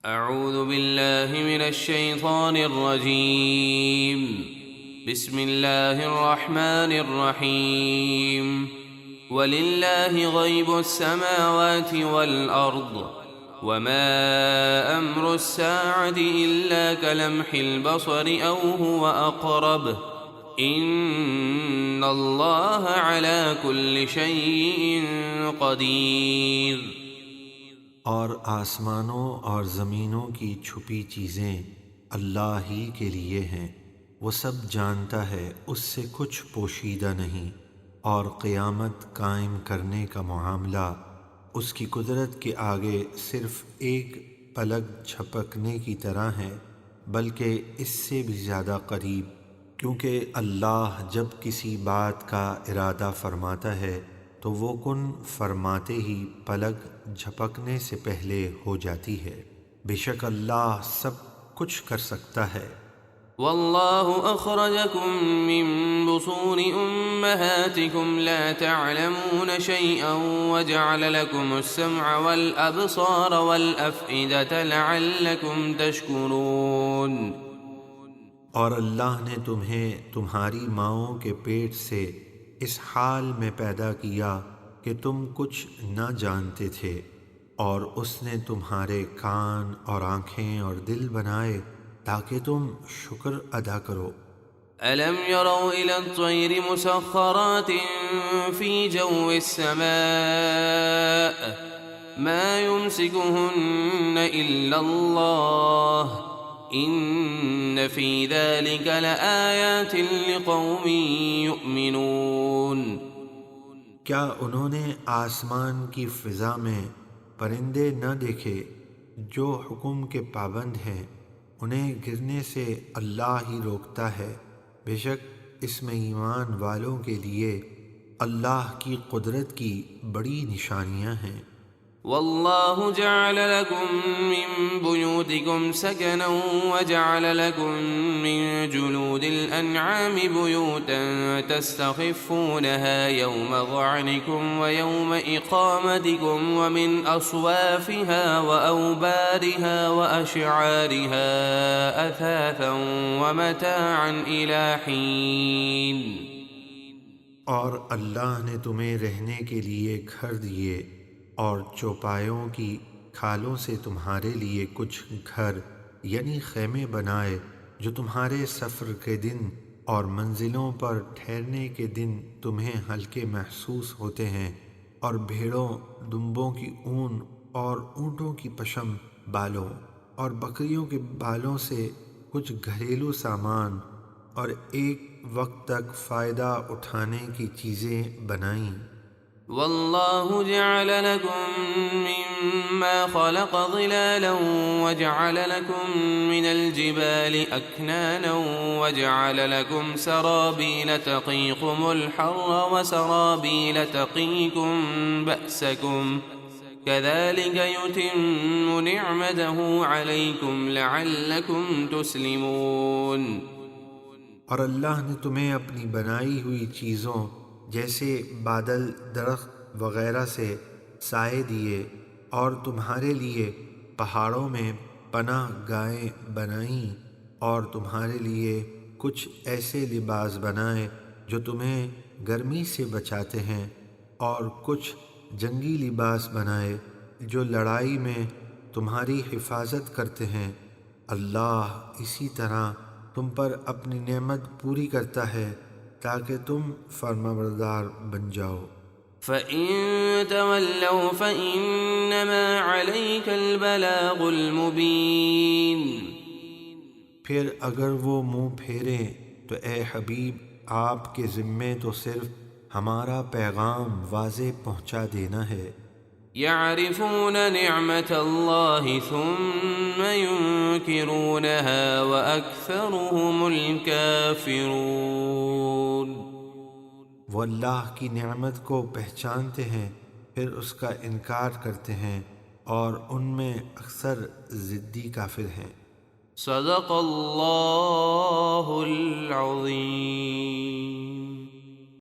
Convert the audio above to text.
اعوذ باللہ من الشیطان الرجیم بسم اللہ الرحمن الرحیم وَلِلَّهِ غَيْبُ السَّمَاوَاتِ وَالْأَرْضِ وَمَا أَمْرُ السَّاعَةِ إِلَّا كَلَمْحِ الْبَصَرِ أَوْ هُوَ أَقْرَبُ إِنَّ اللَّهَ عَلَى كُلِّ شَيْءٍ قَدِيرٌ۔ اور آسمانوں اور زمینوں کی چھپی چیزیں اللہ ہی کے لیے ہیں، وہ سب جانتا ہے، اس سے کچھ پوشیدہ نہیں، اور قیامت قائم کرنے کا معاملہ اس کی قدرت کے آگے صرف ایک پلک جھپکنے کی طرح ہے، بلکہ اس سے بھی زیادہ قریب، کیونکہ اللہ جب کسی بات کا ارادہ فرماتا ہے تو وہ کن فرماتے ہی پلک جھپکنے سے پہلے ہو جاتی ہے۔ بے شک اللہ سب کچھ کر سکتا ہے۔ واللہ اخرجکم من بطون امہاتکم لا تعلمون شیئا وجعل لکم السمع والابصار والافئدة لعلکم تشکرون۔ اور اللہ نے تمہیں تمہاری ماؤں کے پیٹ سے اس حال میں پیدا کیا کہ تم کچھ نہ جانتے تھے، اور اس نے تمہارے کان اور آنکھیں اور دل بنائے تاکہ تم شکر ادا کرو۔ أَلَمْ يَرَوْا إِلَى الطَّيْرِ مُسَخَّرَاتٍ فِي جَوِّ السَّمَاءِ مَا يُمْسِكُهُنَّ إِلَّا اللَّهُ إِنَّ فِي ذَلِكَ لَآيَاتٍ لِقَوْمٍ يُؤْمِنُونَ۔ کیا انہوں نے آسمان کی فضا میں پرندے نہ دیکھے جو حکم کے پابند ہیں؟ انہیں گرنے سے اللہ ہی روکتا ہے، بے شک اس میں ایمان والوں کے لیے اللہ کی قدرت کی بڑی نشانیاں ہیں۔ والله جعل لكم من بيوتكم سكنا وجعل لكم من جلود الأنعام بيوتا تستخفونها يوم ظعنكم ويوم إقامتكم ومن أصوافها وأوبارها وأشعارها أثاثا ومتاعا إلى حين۔ اور اللہ نے تمہیں رہنے کے لیے گھر دیے اور چوپایوں کی کھالوں سے تمہارے لیے کچھ گھر یعنی خیمے بنائے جو تمہارے سفر کے دن اور منزلوں پر ٹھہرنے کے دن تمہیں ہلکے محسوس ہوتے ہیں، اور بھیڑوں دمبوں کی اون اور اونٹوں کی پشم بالوں اور بکریوں کے بالوں سے کچھ گھریلو سامان اور ایک وقت تک فائدہ اٹھانے کی چیزیں بنائیں۔ والله جعل لكم مما خلق ظلالا وجعل لكم من الجبال أكنانا وجعل لكم سرابيل تقيكم الحر وسرابيل تقيكم بأسكم كذلك يتم نعمته عليكم لعلكم تسلمون۔ اور اللہ نے تمہیں اپنی بنائی ہوئی چیزوں جیسے بادل، درخت وغیرہ سے سائے دیے، اور تمہارے لیے پہاڑوں میں پناہ گاہیں بنائیں، اور تمہارے لیے کچھ ایسے لباس بنائے جو تمہیں گرمی سے بچاتے ہیں، اور کچھ جنگی لباس بنائے جو لڑائی میں تمہاری حفاظت کرتے ہیں۔ اللہ اسی طرح تم پر اپنی نعمت پوری کرتا ہے تاکہ تم فرمانبردار بن جاؤ۔ فَإِن تَوَلَّوْا فَإِنَّمَا عَلَيْكَ الْبَلَاغُ الْمُبِينُ۔ پھر اگر وہ منہ پھیریں تو اے حبیب آپ کے ذمے تو صرف ہمارا پیغام واضح پہنچا دینا ہے۔ يعرفون نعمة الله ثم ينكرونها وأكثرهم الكافرون۔ وہ اللہ کی نعمت کو پہچانتے ہیں پھر اس کا انکار کرتے ہیں، اور ان میں اکثر ضدی کافر ہیں۔ صدق اللہ العظیم۔